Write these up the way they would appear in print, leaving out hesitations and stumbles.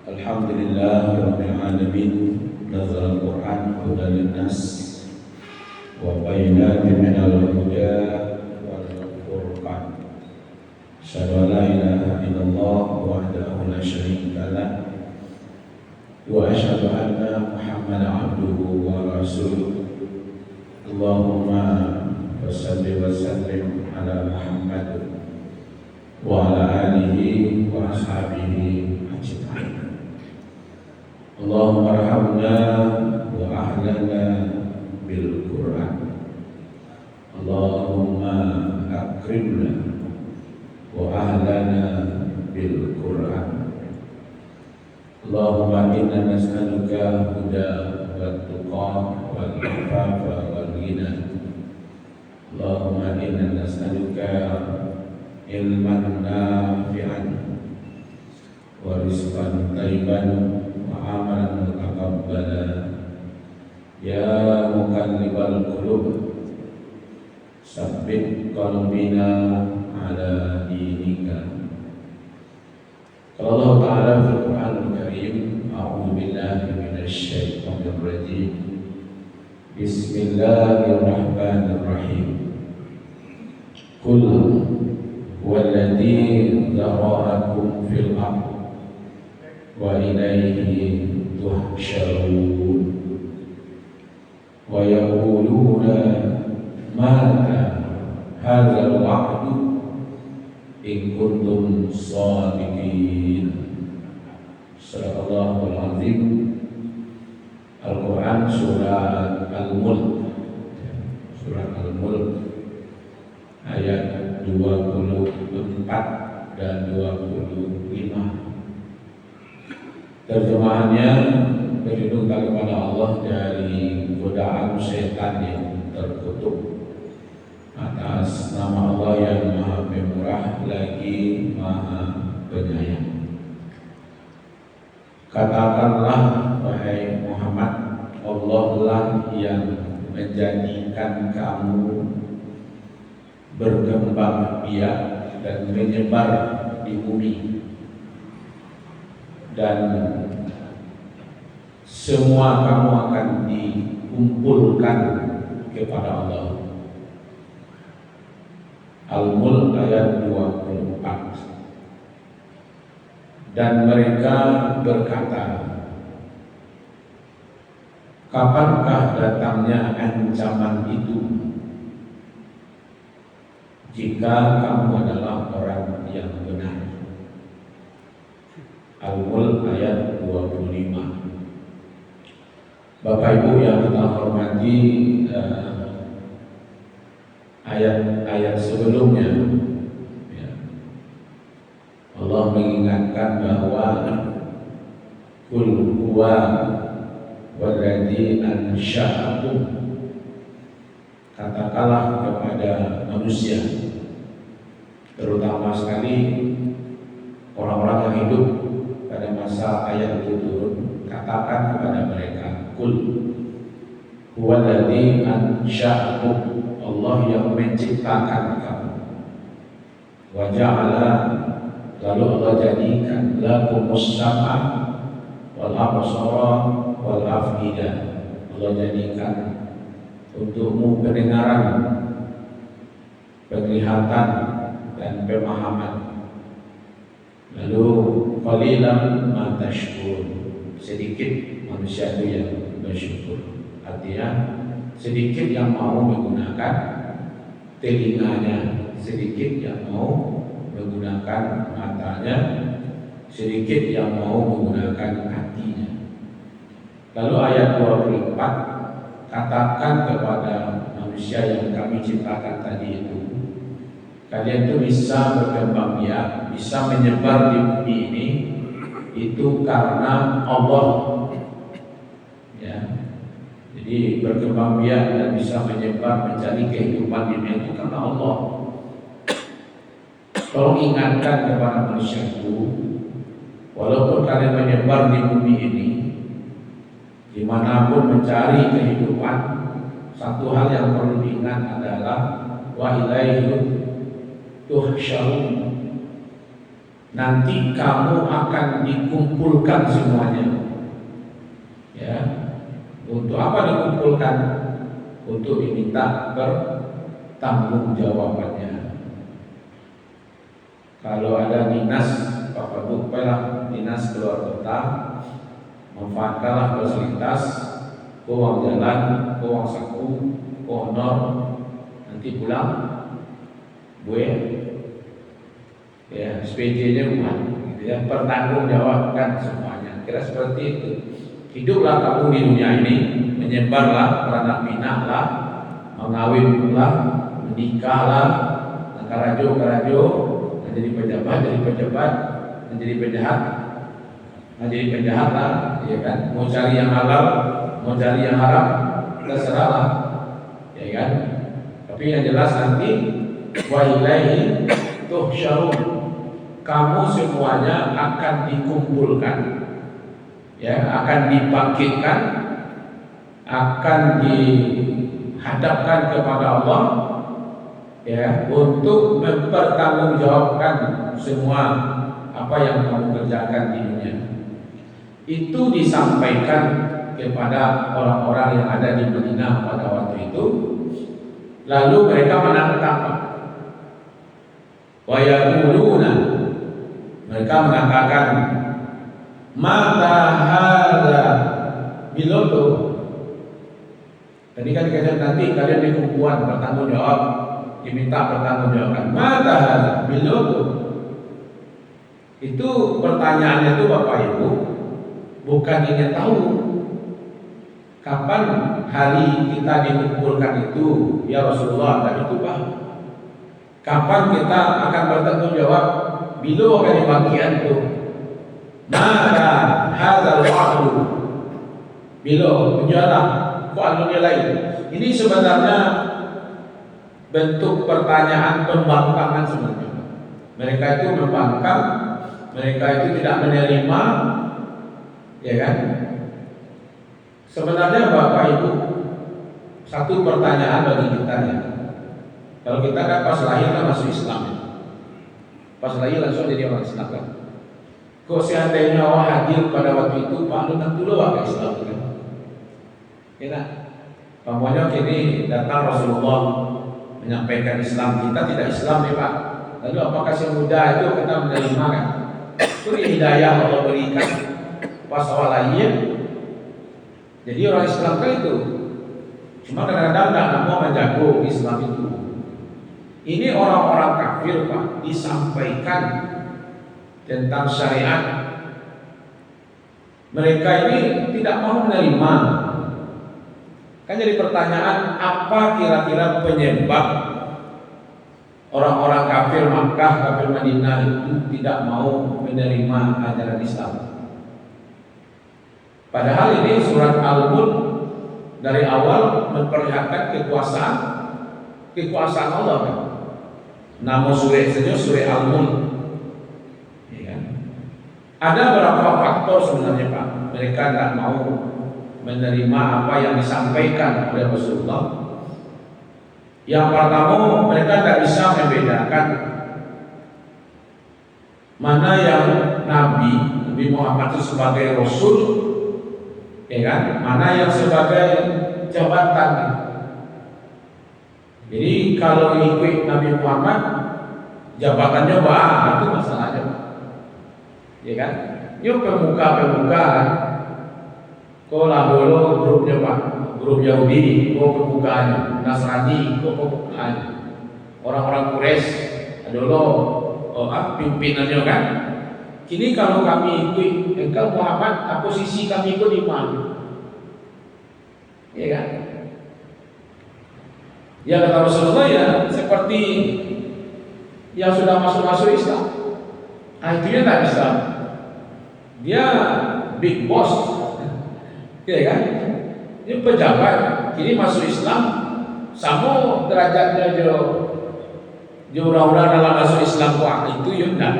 Alhamdulillahirabbil alamin. Nazala al-Qur'an hudan linnas wa bayyinatin minal huda wal furqan. Asyhadu an la ilaha illallah wahdahu la syarika lah wa asyhadu anna Muhammadan abduhu wa rasuluh. Allahumma shalli wa sallim ala Muhammad wa ala alihi wa ashabihi ajma'in. Allahumma arhamna wa ahlana bil Qur'an. Allahumma akrimna wa ahlana bil Qur'an. Allahumma inna nas'aluka huda wa tuqa wal afafa wal ghina. Allahumma inna nas'aluka ilman nafi'an wa rizqan thayyiban wa amalan mutaqabbala. Ya muqallibal qulub, tsabbit qalbina ala dinika. Qala Allah Ta'ala fil Qur'anil Karim, a'udzu billahi minasy syaithanir rajim. Bismillahirrahmanirrahim. Qul huwallazi dzara'akum fil ardh wa ilayhi tuhsyarun. Wa yaquluna mata hadzal wa'du in kuntum shadiqin. Sadaqallahul azim. Al-Quran surat Al-Mulk, surat Al-Mulk ayat 24 dan 25. Terjemahannya, berlindunglah kepada Allah dari godaan setan yang terkutuk atas nama Allah yang Maha Pemurah lagi Maha Penyayang. Katakanlah wahai Muhammad, Allah lah yang menjadikan kamu berkembang biak dan menyebar di bumi, dan semua kamu akan dikumpulkan kepada Allah. Al-Mulk ayat 24. Dan mereka berkata, kapankah datangnya ancaman itu jika kamu adalah orang yang benar? Al-Mulk ayat 25. Bapak Ibu yang kita hormati, ayat-ayat sebelumnya ya, Allah mengingatkan bahwa Qul huwa walladzi ansha'akum, katakanlah kepada manusia, terutama sekali orang-orang yang hidup pada masa ayat itu turun, katakan kepada mereka, Qul huwallazi ansha'akum, Allah yang menciptakan kamu. Wa ja'ala, lalu Allah jadikan lakumus sam'a wal absara wal af'idah, Allah jadikan untukmu pendengaran, penglihatan dan pemahaman. Lalu qalilan ma tashkurun, sedikit manusia itu yang bersyukur. Artinya sedikit yang mau menggunakan telinganya, sedikit yang mau menggunakan matanya, sedikit yang mau menggunakan hatinya. Lalu ayat 24, katakan kepada manusia yang kami ciptakan tadi itu, kalian itu bisa berkembang biak, bisa menyebar di bumi ini, itu karena Allah. Ya, jadi berkembang biak dan bisa menyebar mencari kehidupan di dunia itu karena Allah. Tolong ingatkan kepada manusia itu, walaupun kalian menyebar di bumi ini, dimanapun mencari kehidupan, satu hal yang perlu diingat adalah wa ilaihi tuhsyarun. nanti kamu akan dikumpulkan semuanya. Ya, untuk apa dikumpulkan? Untuk diminta pertanggungjawabannya. Kalau ada dinas, Bapak Bupela, dinas keluar kota, manfaatkanlah fasilitas, uang jalan, uang saku, honor, nanti pulang, gue, ya SPJ-nya rumah, gitu ya, pertanggungjawabkan semuanya. Kira seperti itu. Hiduplah kamu di dunia ini, menyebarlah, beranak pinaklah, mengawinlah, menikahlah, karajo, menjadi pejabat, menjadi penjahat lah, ya kan? Mau cari yang halal, mau cari yang haram, terserahlah, ya kan? Tapi yang jelas nanti wa ilaihi tuhsyarun, kamu semuanya akan dikumpulkan, ya, akan dibangkitkan, akan dihadapkan kepada Allah, ya, untuk mempertanggungjawabkan semua apa yang kamu kerjakan di dunia. Itu disampaikan kepada orang-orang yang ada di Madinah pada waktu itu. Lalu mereka menantang, wa yaquluna, mereka mengatakan, mata hadza biloto. Tadi kan dikatakan nanti kalian dikumpulkan bertanggung jawab, diminta pertanggungjawaban. Mata hadza biloto. Itu pertanyaannya itu Bapak Ibu bukan ingin tahu kapan hari kita dikumpulkan itu, ya Rasulullah, dan itu Pak. Kapan kita akan bertanggung jawab? Bila akan dibagian itu? Maka hadzal wa'du. Bila penjara wa'dunya lain. Ini sebenarnya bentuk pertanyaan pembangkangan sebenarnya. Mereka itu membangkang, mereka itu tidak menerima, ya kan? Sebenarnya Bapak Ibu, satu pertanyaan bagi kita ya. Kalau kita kan pas lahir kan masuk Islam ya. Pas lahir langsung jadi orang Islam kan. Kok seandainya awak hadir pada waktu itu, Pak, lu tentu lu ke Islam kan? Ya nak? Pamonya kini datang Rasulullah menyampaikan Islam, kita tidak Islam ya Pak. Lalu apakah si muda itu kita menerima kan? Itu hidayah Allah berikan pas awal lahir. Jadi orang Islam kan itu. Cuma kadang-kadang tidak mau menjago Islam itu. Ini orang-orang kafir Pak, disampaikan tentang syariat. Mereka ini tidak mau menerima. Kan jadi pertanyaan, apa kira-kira penyebab orang-orang kafir Makkah, kafir Madinah itu tidak mau menerima ajaran Islam? Padahal ini surat Al-Mulk dari awal memperlihatkan kekuasaan Allah kan. Nama surah saja surah Al-Mulk. Ya kan? Ada beberapa faktor sebenarnya Pak. Mereka tidak mau menerima apa yang disampaikan oleh Rasulullah. Yang pertama, mereka tidak bisa membedakan mana yang Nabi Muhammad itu sebagai Rasul, ya kan? Mana yang sebagai jabatan. Jadi kalau ikut Nabi Muhammad, jabatannya itu masalahnya, ya kan? Yuk pemuka, kalau dulu grupnya Pak, grup Yahudi, pembukaannya, Nasrani, pembukaannya, orang-orang Quraisy, dulu pimpinannya kan. Kini kalau kami ikut engkau Muhammad, posisi kami ikut di mana? Ya kan? Ya kata Rasulullah ya seperti yang sudah masuk Islam. Itu dia tak bisa. Dia big boss, ya kan? Dia pejabat. Kini masuk Islam, sama derajatnya jo orang-orang dalam masuk Islam itu ya enggak.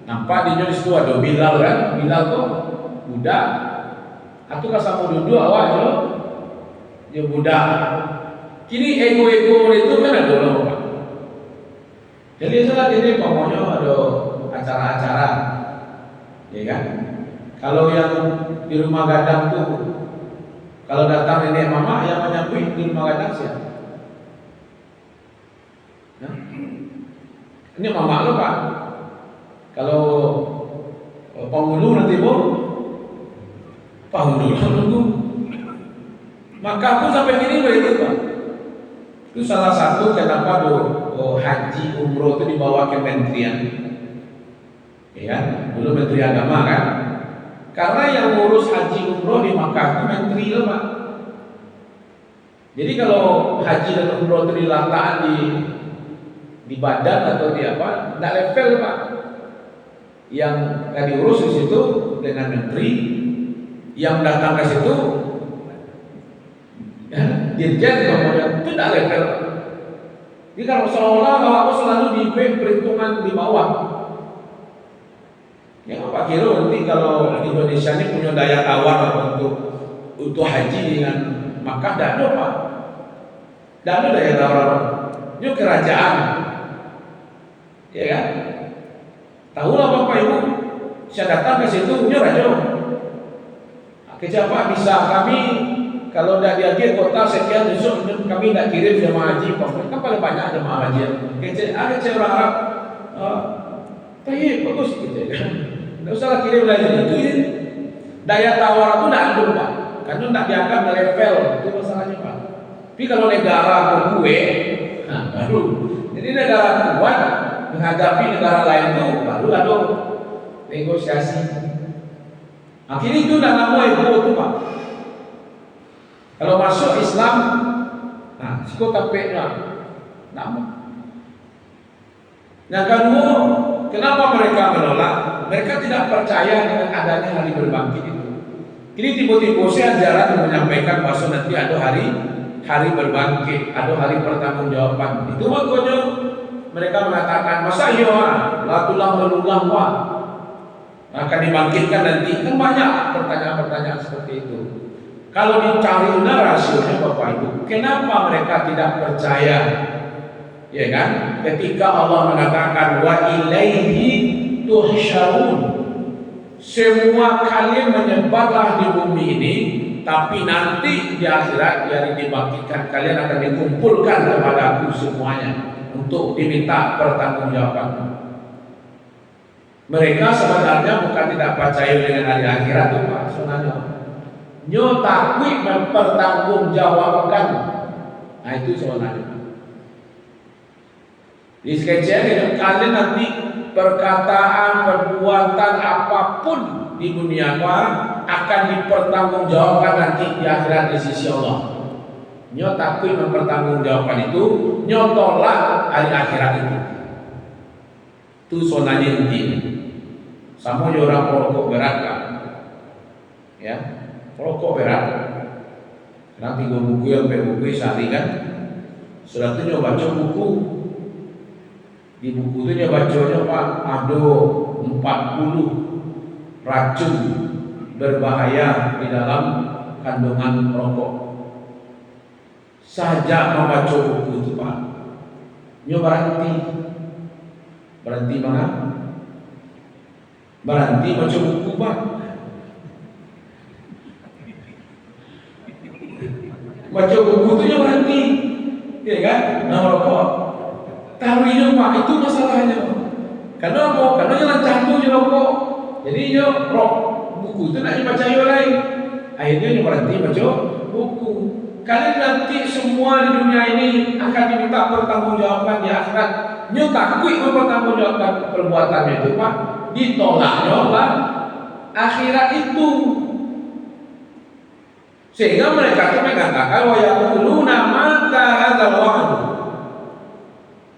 Nampak di situ ada Bilal kan? Bilal tuh budak. Atau sama duduk awak jo budak. Kini ego itu kan ada dulu Pak. Jadi salah ini pokoknya ada acara-acara, ya kan? Kalau yang di rumah gadang tuh, kalau datang nenek mama yang menyambut di rumah gadang siapa? Nah, ini mama lo pak. Kalau penghulu nanti penghulu nunggu. Maka aku sampai ini begitu pak. Itu salah satu kenapa haji umroh itu dibawa kementerian. Ya, dulu menteri agama kan. Karena yang ngurus haji umroh di Makkah itu menteri loh pak. Jadi kalau haji dan umroh itu dilataan di badan atau di apa, tidak level pak. Yang diurus di situ dengan menteri, yang datang ke situ ya, dirjen kemudian itu tidak level. Jadi kalau seolah-olah aku selalu di perhitungan di bawah. Ya Pak Kiro nanti kalau Indonesia ini punya daya tawar untuk haji dengan Makkah, tidak ada pak. Tidak ada daya tawar. Ini kerajaan, ya kan? Tahulah bapak ibu, saya datang ke situ, ini raja. Kenapa bisa kami kalau tidak diagih kota sekian besok kami tidak kirim jemaah haji, kan paling banyak jemaah haji. Ada orang Arab, tapi bagus gitu kan. Tidak usah kirim lagi itu ya. Daya tawar itu tidak ada pak, karena tidak dianggap level itu masalahnya pak. Tapi kalau negara berkue, nah baru. Jadi negara kuat menghadapi negara lain itu baru ada negosiasi. Akhirnya itu tidak lama itu pak. Kalau masuk Islam, nah sikut tapeknya, nama. Yang kedua, kenapa mereka menolak? Mereka tidak percaya dengan adanya hari berbangkit itu. Ini tiba-tiba saya jarang menyampaikan bahwa nanti ada hari berbangkit, ada hari pertanggungjawaban. Itu makanya mereka mengatakan masa iya la tulang berulang akan dibangkitkan nanti. Kan banyak pertanyaan-pertanyaan seperti itu. Kalau dicari rasionya Bapak Ibu, kenapa mereka tidak percaya? Ya kan? Ketika Allah mengatakan wa ilaihi tuhsyarun, semua kalian menyebarlah di bumi ini, tapi nanti di akhirat yang dibangkitkan kalian akan dikumpulkan kepada aku semuanya untuk diminta pertanggungjawaban. Mereka sebenarnya bukan tidak percaya dengan hari akhirat itu Pak, sebenarnya nyo takwi mempertanggungjawabkan. Nah itu sebenarnya. Di sekejap kalian nanti perkataan, perbuatan apapun di dunia akan dipertanggungjawabkan nanti di akhirat di sisi Allah. Nyo takwi mempertanggungjawabkan itu, nyo tolak hari akhirat itu. Itu sonanya inti. Sama orang perokok berat kan? Ya, perokok berat. Karena 3 buku yang buku sehari kan. Setelah itu nyo baca buku. Di buku itu dia bacanya Pak, ada 40 racun berbahaya di dalam kandungan rokok. Saja membaca buku itu Pak, dia berhenti mana? Berhenti baca buku Pak. Baca buku itu dia berhenti, ya kan? Nah rokok. Taruh ini Pak, itu masalahnya. Karena apa? Karena jangan candu je rokok. Jadi dia buku itu nak dibaca lain. Akhirnya dia berhenti baca buku. Kalian nanti semua di dunia ini akan diminta pertanggungjawaban di akhirat. Dia takut mempertanggungjawabkan perbuatannya itu Pak. Ditolaknya Allah akhirat itu. Sehingga mereka itu mengatakan wa yaquluna mata hadzal wa'd.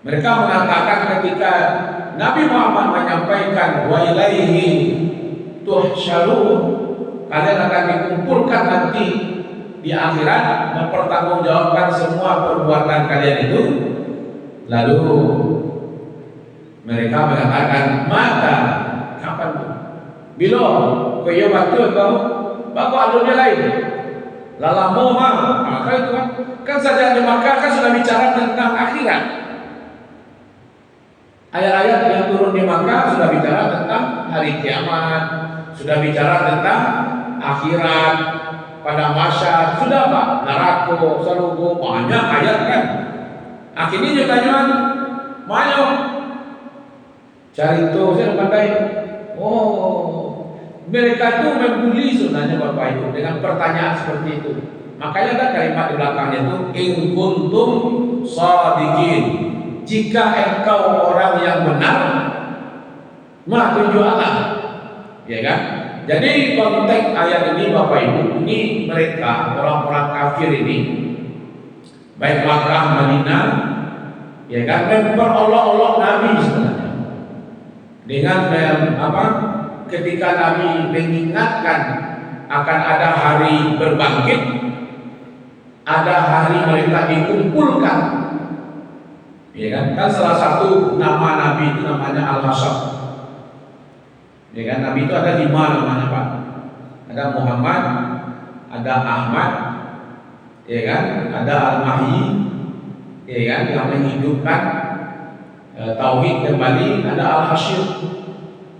Mereka mengatakan ketika Nabi Muhammad menyampaikan wa ilaihi tuhsyarun, kalian akan dikumpulkan nanti di akhirat mempertanggungjawabkan semua perbuatan kalian itu. Lalu mereka mengatakan mata kapan tu? Bila kaya betul kau baku alurnya lain. Lalamu maka itu kan saja di Makkah kan sudah bicara tentang akhirat. Ayat-ayat yang turun di Makkah sudah bicara tentang hari kiamat, sudah bicara tentang akhirat, pada masyar, sudah Pak, neraka, surga, banyak ayat kan. Akhirnya juga nyuan, mayo cari tuh saya pandai. Oh, mereka itu membuli sebenarnya Bapak Ibu dengan pertanyaan seperti itu. Makanya ada kalimat di belakangnya itu in kuntum shadiqin. Jika engkau orang yang benar, maka tunjuklah. Ya kan? Jadi konteks ayat ini Bapak Ibu, ini mereka orang-orang kafir ini baik Makkah, Madinah, ya kan, memperolok-olok Nabi sebenarnya. Dengan ketika Nabi mengingatkan akan ada hari berbangkit, ada hari mereka dikumpulkan. Ya kan salah satu nama Nabi itu namanya Al-Hasyr. Ya kan, Nabi itu ada 5 namanya Pak. Ada Muhammad, ada Ahmad, ya kan, ada Al-Mahyi, ya kan, yang menghidupkan tauhid kembali, ada Al-Hasyr,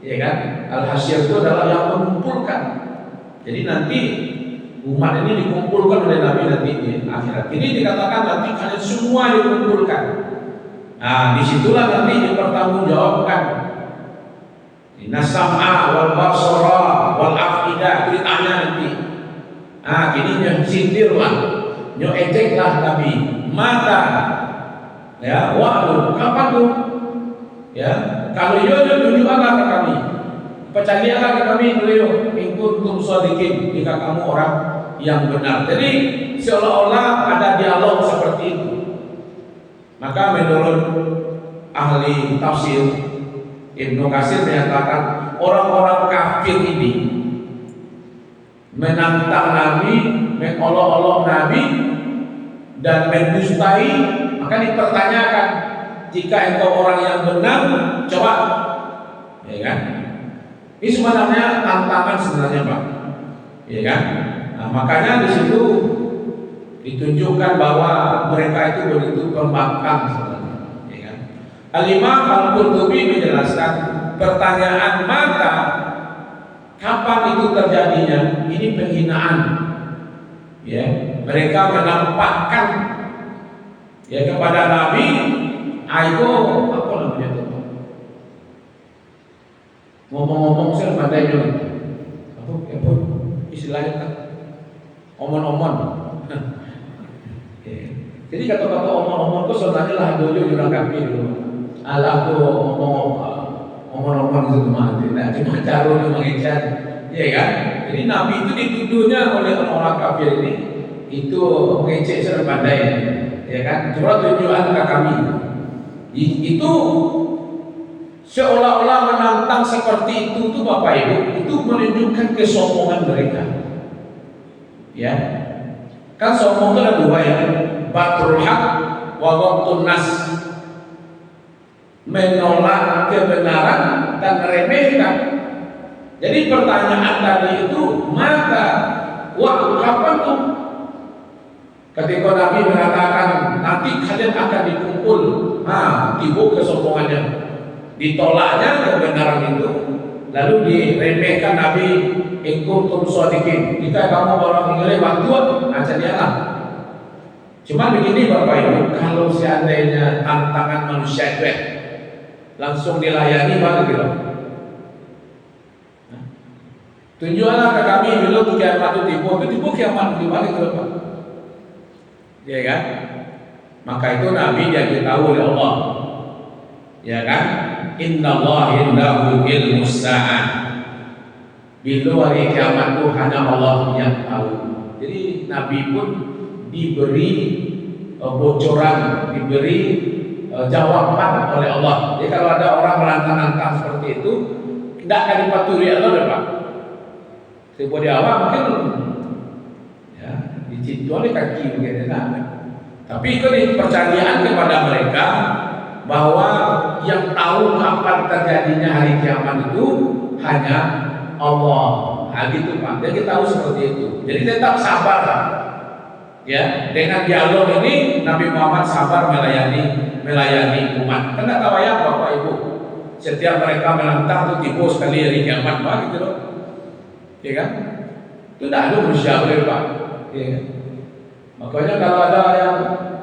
ya kan. Al-Hasyr itu adalah yang mengumpulkan. Jadi nanti umat ini dikumpulkan oleh Nabi nanti di akhirat. Ini dikatakan nanti kalian semua dikumpulkan. Nah, disitulah nanti dipertanggungjawabkan. Nasam'a wal basara wal afidah, ditanya nanti. Ah, gini nyo sindir lah, nyo ejek lah Nabi. Mata, ya, waduh, kapan tuh? Ya, kalau yo tunjukkanlah ke kami, percayalah ke kami beliau, in kuntum shadiqin, jika kamu orang yang benar. Jadi seolah-olah ada dialog seperti itu. Maka menurut ahli tafsir Ibnu Katsir menyatakan orang-orang kafir ini menantang Nabi, mengolok-olok Nabi dan mendustai, maka dipertanyakan, jika engkau orang yang benar, coba, ya kan? Ini sebenarnya tantangan sebenarnya Pak, ya kan? Nah, makanya di situ ditunjukkan bahwa mereka itu begitu pembangkang sebenarnya, ya kan? Al-Imam Al-Qurtubi menjelaskan pertanyaan mata kapan itu terjadinya, ini penghinaan. Ya, mereka menampakkan ya kepada Nabi, ayo apa namanya itu? Ngomong-ngomong saya pandai juga. Apa istilahnya kan? Omon-omon. Jadi kata-kata omon-omon itu sebenarnya lah dulu jurang kami dulu. Alah aku omon-omon itu mati. Nah, cuma caranya mengejar, ya kan? Jadi Nabi itu dituduhnya oleh orang-orang kafir ini itu mengecek secara pandai, ya kan? Coba tunjukkan ke kami. Itu seolah-olah menantang seperti itu tuh Bapak Ibu, itu menunjukkan kesombongan mereka. Ya. Kan sombong itu ada 2 ya. Batrul haq wa ghamtun nas. Menolak kebenaran dan meremehkan. Jadi pertanyaan tadi itu maka waktu kapan tuh? Ketika Nabi mengatakan nanti kalian akan dikumpul, timbul kesombongannya, ditolaknya kebenaran itu, lalu diremehkan Nabi, in kuntum shadiqin, jika kamu orang menilai waktu aja dialah. Cuma begini Bapak Ibu, kalau seandainya tantangan manusia itu langsung dilayani bagaimana gitu? Tunjukkanlah ke kami dulu kiamat itu tipu kiamat di balik itu Pak. Ya kan? Maka itu Nabi yang tahu oleh Allah. Ya kan? Innallaha indahu ilmus sa'ah. Bila hari kiamat itu hanya Allah yang tahu. Jadi Nabi pun diberi bocoran, diberi jawaban oleh Allah. Jadi kalau ada orang menantang-nantang seperti itu, tidak akan dipatuhi Allah, Pak. Sebuah di awal mungkin ya dicintu oleh kaki begini tapi itu percayaan kepada mereka bahwa yang tahu kapan terjadinya hari kiamat itu hanya Allah. Nah gitu Pak, jadi kita tahu seperti itu. Jadi tetap sabar. Ya, dengan dialog ini Nabi Muhammad sabar melayani umat. Karena tahu ya Bapak Ibu, setiap mereka menantang tuh tipu sekali hari kiamat, Pak, gitu loh. Ya kan? Itu tidak ada manusia boleh, Pak. Ya kan? Makanya kalau ada yang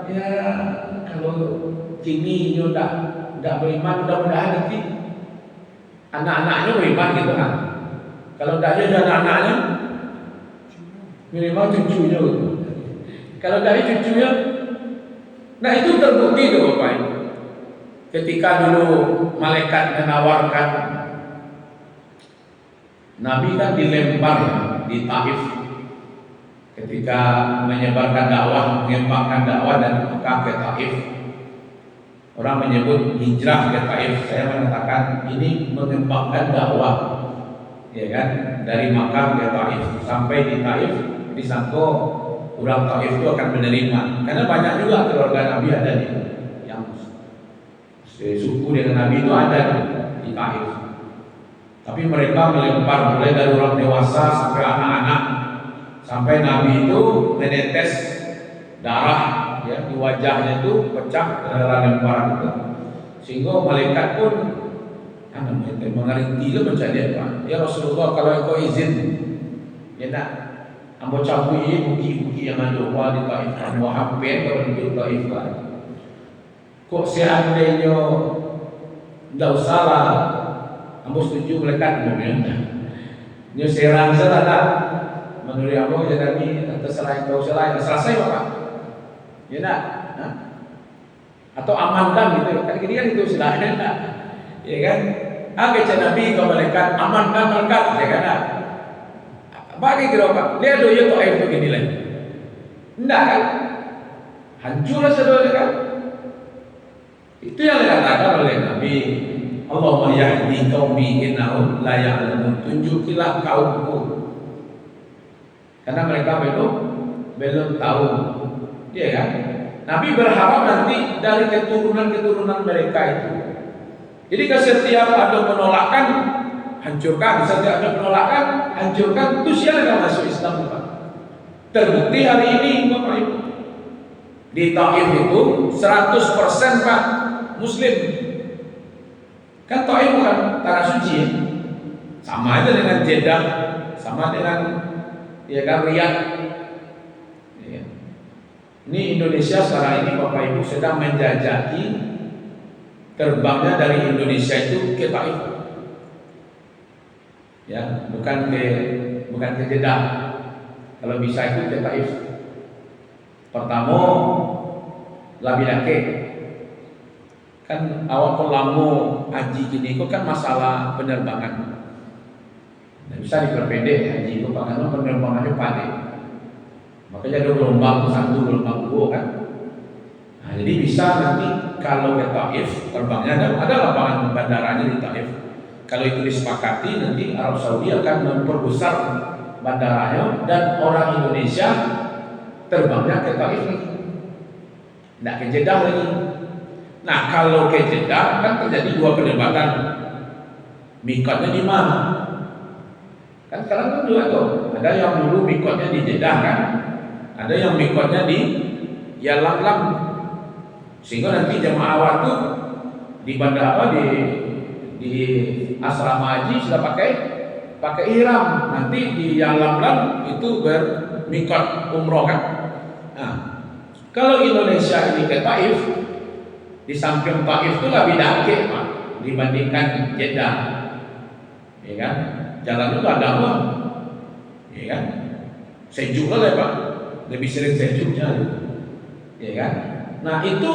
ya kalau kini ini udah beriman, mudah-mudahan nanti anak-anaknya beriman gitu kan. Kalau tidak ada anak-anaknya minimal cucunya. Kalau dari cucunya, nah itu terbukti tuh Bapak Ibu. Ketika dulu malaikat menawarkan Nabi kan dilempar di Taif ketika menyebarkan dakwah, mengembangkan dakwah dan Mekah ke Taif. Orang menyebut hijrah ke Taif. Saya mengatakan ini mengembangkan dakwah, ya kan, dari Makkah ke Taif. Sampai di Taif disangka orang Taif itu akan menerima, karena banyak juga keluarga Nabi ada di yang suku dengan Nabi itu ada di Taif. Tapi mereka melempar mulai dari orang dewasa sampai anak-anak, sampai Nabi itu menetes darah ya di wajahnya itu pecah karena lemparan itu, sehingga malaikat pun mengerti mencari apa? Ya Rasulullah, kalau engkau izin, ya nak, ambo cabui buki-buki yang ada di Taif, ambo hampir kalau di Taif lah. Kok seandainya tidak usah lah, ambo setuju melekat mobilnya. Ini serang salah menurut ambo jadi terserah engkau selain selesai Bapak. Ya nak, atau amankan gitu. Kan gini kan itu istilahnya, ya kan? Agak Nabi kau malaikat amankan melekat, ya kan? Bagi kira Pak, lihat dulu ya Taif begini lagi. Enggak kan? Hancurlah saudara kan? Itu yang dikatakan oleh Nabi. Allahumma yahdi qaumi innahum la ya'lamun. Tunjukilah kaumku. Karena mereka belum tahu. Iya kan? Nabi berharap nanti dari keturunan mereka itu. Jadi setiap ada penolakan, hancurkan. Setiap ada penolakan, hancurkan. Itu siapa yang masuk Islam, Pak? Terbukti hari ini Bapak Ibu, di Taif itu 100% Pak Muslim. Kan Taif bukan tanah suci ya? Sama aja dengan Jeddah, sama dengan ya kan Riyadh. Ya. Ini Indonesia sekarang ini Bapak Ibu sedang menjajaki terbangnya dari Indonesia itu ke Taif. Ya, bukan ke Jeddah. Kalau bisa itu ke Taif. Pertama Labidake. Kan awak lamu haji gini kok kan masalah penerbangan. Nah, bisa diperpendek haji itu karena penerbangannya pendek. Makanya ada gelombang 1, gelombang 2 kan. Nah, jadi bisa nanti kalau ke Taif terbangnya ada lapangan bandaranya di Taif. Kalau itu disepakati nanti Arab Saudi akan memperbesar bandaranya dan orang Indonesia terbangnya ke Taif lagi, tidak ke Jeddah lagi. Nah kalau ke Jeddah kan terjadi 2 penerbangan, mikotnya di mana? Kan sekarang kan juga tuh, ada yang dulu mikotnya di Jeddah kan, ada yang mikotnya di Yalamlam, sehingga nanti jemaah awal tuh di bandara di asrama haji sudah pakai ihram, nanti di Yalamlam itu bermikot umroh kan. Nah, kalau Indonesia ini ke Taif, di samping Taif itu lebih dekat Pak dibandingkan Jeddah, ya kan? Jalan itu ada apa? Ya kan? Sejuk lah Pak, lebih sering sejuknya, ya kan? Nah itu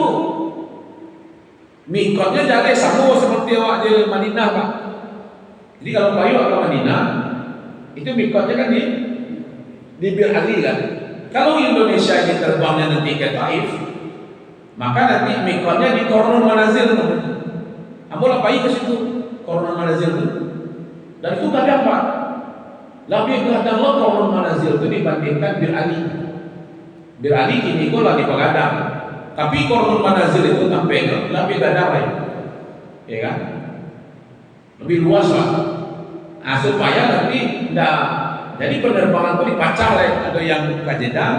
mikotnya jadi sama seperti awak di Madinah Pak. Jadi kalau kayu ke Madinah, itu mikotnya kan di Bir Ali kan. Kalau Indonesia ini terbangnya nanti ke Taif, maka nanti mikotnya di Kornul Manazil. Ambo lapai ke situ Kornul Manazil itu. Dan itu gak apa. Lebih gadang lo Kornul Manazil itu dibandingkan Bir Ali. Bir Ali kini kok lagi Pagadang. Tapi Kornul Manazil itu sampai lebih gadang lain. Ya kan? Lebih luas lah. Nah, supaya nanti enggak jadi penerbangan itu dipacah lah, ada yang ke Jeddah,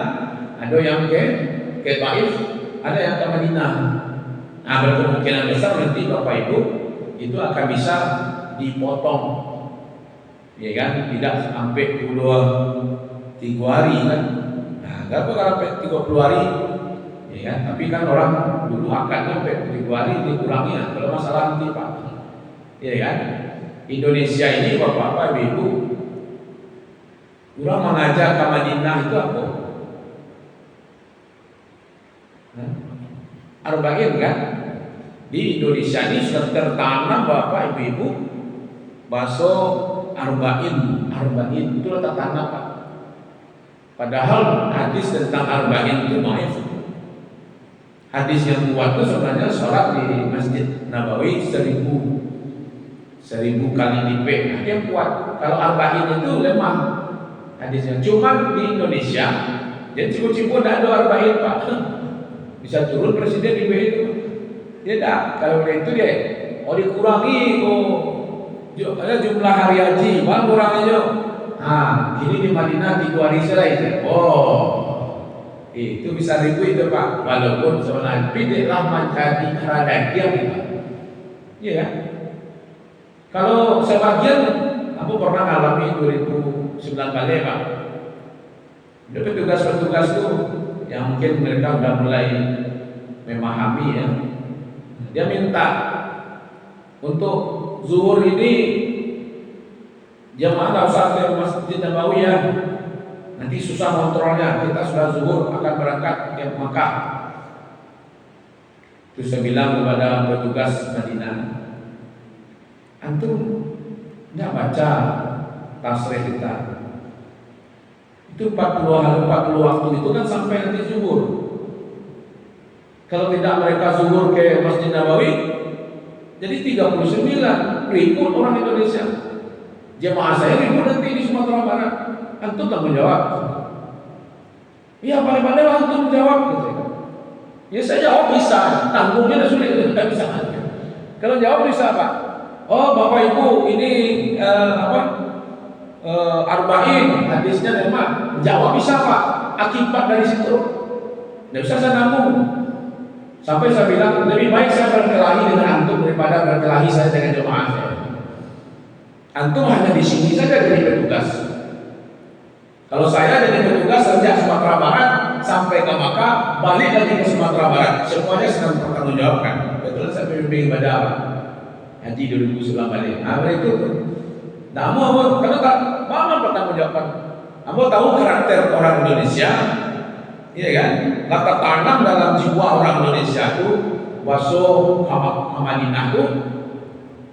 Ada yang ke Taif, ada yang ke Madinah. Nah, berkemungkinan besar nanti Bapak Ibu itu akan bisa dipotong, ya kan? Tidak sampai 3 hari kan? Nah, kalau 30 hari, ya kan? Tapi kan orang dulu akan sampai 3 hari dikurangi ya. Kalau masalah nanti Pak, ya kan? Indonesia ini Bapak Ibu, orang mengajak ke Madinah itu apa? Arba'in kan? Di Indonesia ini sudah tertanam Bapak Ibu bakso arba'in itu tertanam Pak. Padahal hadis tentang arba'in itu dhaif. Hadis yang kuat itu sebenarnya sholat di Masjid Nabawi 1000 kali lipat. Nah, yang kuat. Kalau arba'in itu lemah hadisnya. Cuma di Indonesia jadi cipu-cipu tidak ada arba'in Pak. Bisa turun presiden di itu. Ya dah, kalau itu dia dikurangi jumlah hari haji, bang kurang aja. Nah, ini di Madinah 3 hari saja. Itu bisa ribu itu Pak. Walaupun sebenarnya tidaklah menjadi radhagia kita. Iya kan? Kalau sebagian, aku pernah alami 2009 balik Pak. Ada petugas-petugas itu yang mungkin mereka sudah mulai memahami ya. Dia minta untuk zuhur ini jamaah nggak usah ke Masjid Nabawi ya. Nanti susah kontrolnya. Kita sudah zuhur akan berangkat ke Makkah. Terus saya bilang kepada petugas Madinah, antum nggak baca tasrih kita? Itu 40 waktu itu kan sampai nanti zuhur. Kalau tidak mereka zuhur ke Masjid Nabawi, jadi 39 ribu orang Indonesia. Jemaah saya ribu nanti di Sumatera Barat. Antum tanggung jawab. Iya, paling-paling antum jawab gitu. Ya saya jawab bisa, tanggungnya sulit, tidak bisa. Kalau jawab bisa Pak. Oh Bapak Ibu ini arba'in hadisnya memang jawab bisa Pak. Akibat dari situ tidak usah saya nanggung. Sampai saya bilang lebih baik saya berkelahi dengan antum daripada berkelahi saya dengan jemaah saya. Antum hanya di sini saja jadi petugas. Kalau saya jadi petugas sejak Sumatera Barat sampai ke Makkah, balik lagi ke Sumatera Barat, semuanya sedang bertanggungjawabkan. Betul saya pimpin ibadah haji 2009 balik. Nah itu, namun karena tak mana bertanggungjawabkan. Kamu tahu karakter orang Indonesia? Iya kan? Kata tanam dalam jiwa orang Indonesia itu bakso Madinah itu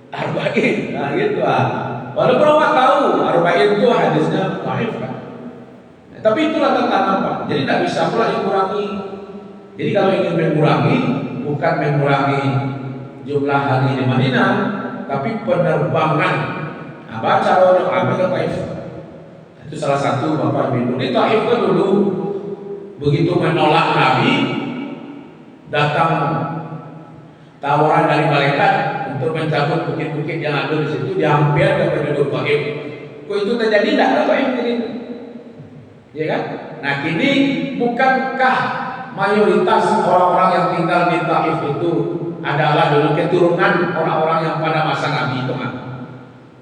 arba'in. Nah gitu lah. Walaupun orang tahu arba'in itu hadisnya dhaif kan. Tapi itulah tertanam Pak. Jadi tidak bisa pula dikurangi. Jadi kalau ingin mengurangi, bukan mengurangi jumlah hari di Madinah, tapi penerbangan. Nah, baca orang ambil ke Taif. Itu salah satu Bapak Ibu. Di Taif itu dulu begitu menolak Nabi, datang tawaran dari malaikat untuk mencabut bukit-bukit yang ada di situ, dihampir ke penduduk Taif. Kok itu terjadi tidak ada Taif ini? Ya kan? Nah kini bukankah mayoritas orang-orang yang tinggal di Taif itu adalah dulu keturunan orang-orang yang pada masa Nabi itu kan?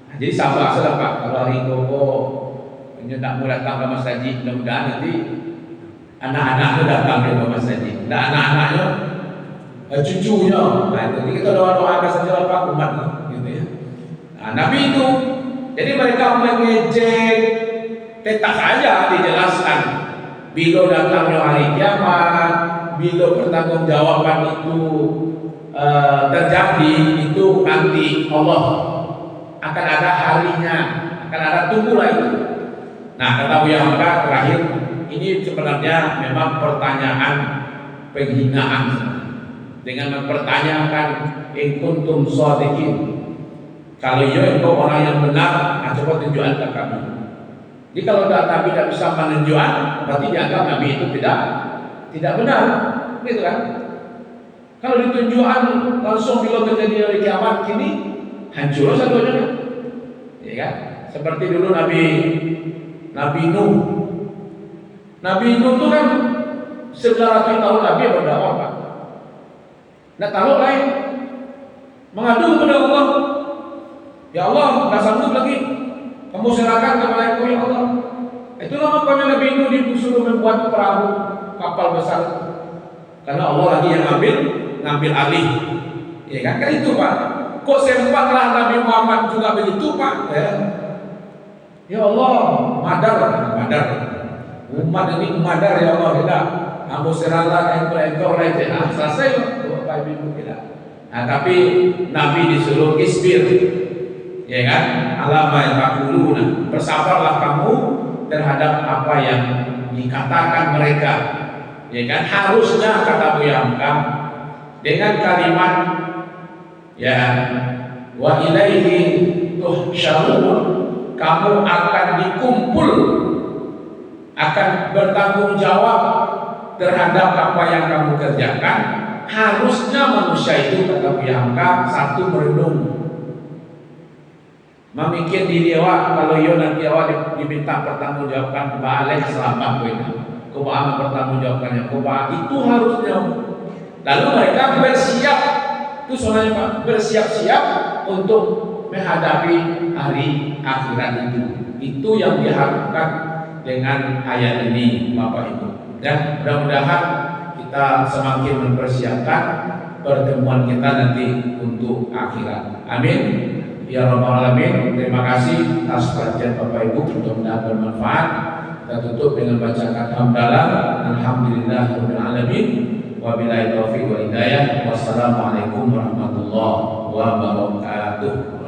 Nah, jadi sabar saja Pak. Kalau hari Koko tidak mau datang ke masjid, mudah-mudahan nanti anak-anaknya datang ke masjid. Nah anak-anaknya cucunya. Nah itu kita doa-doa saja Pak umat gitu ya. Nah, Nabi itu jadi mereka mengejek, tetap saja dijelaskan bila datangnya hari kiamat, bila pertanggungjawaban itu terjadi, itu nanti Allah akan ada harinya, akan ada tunggulah itu. Nah kata Buya Hamka terakhir, ini sebenarnya memang pertanyaan penghinaan dengan mempertanyakan in kuntum shadiqin. Kalau ya itu orang yang benar, coba tunjukkan ke kami. Jadi kalau Nabi tidak bisa menunjukkan, berarti dianggap Nabi itu tidak benar, gitu kan? Kalau ditunjukkan langsung bila terjadi hari kiamat kini hancur satunya, ya kan? Seperti dulu Nabi Nuh. Nabi Nuh itu kan 900 tahun Nabi berdakwah, Pak. Nah, taruh lain mengadu kepada Allah. Ya Allah, nggak sanggup lagi. Kamu serahkan kepada aku, ya Allah. Itulah makanya Nabi Nuh disuruh membuat perahu kapal besar. Karena Allah lagi yang ngambil alih. Ya kan itu, Pak. Kok sempatlah Nabi Muhammad juga begitu, Pak? Ya Allah, madar. Umat ini madar, ya Allah, kita. Kamu serahlah engkau lain. Selesai Bapak Ibu kita. Nah, tapi Nabi disuruh isbir. Ya kan? Alama yang taquluna. Bersabarlah kamu terhadap apa yang dikatakan mereka. Ya kan? Harusnya kata Bu Hamka dengan kalimat ya wa ilaihi tuhsyarun, kamu akan dikumpul, akan bertanggung jawab terhadap apa yang kamu kerjakan. Harusnya manusia itu kata Bu Hamka satu merenung, memikir diri awak kalau yo nanti awak diminta pertanggungjawabkan balik selama kau pertanggungjawabkannya kau itu harusnya. Lalu mereka bersiap, itu soalnya Pak, bersiap-siap untuk menghadapi hari akhirat itu. Itu yang diharapkan dengan ayat ini, Bapak Ibu. Dan mudah-mudahan kita semakin mempersiapkan pertemuan kita nanti untuk akhirat. Amin. Ya Rabbal Alamin. Terima kasih atas perhatian Bapak Ibu, mudah-mudahan bermanfaat. Kita tutup dengan bacaan hamdalah. Alhamdulillahirabbil alamin. Wabillahi taufiq wal hidayah. Wassalamualaikum warahmatullahi wabarakatuh.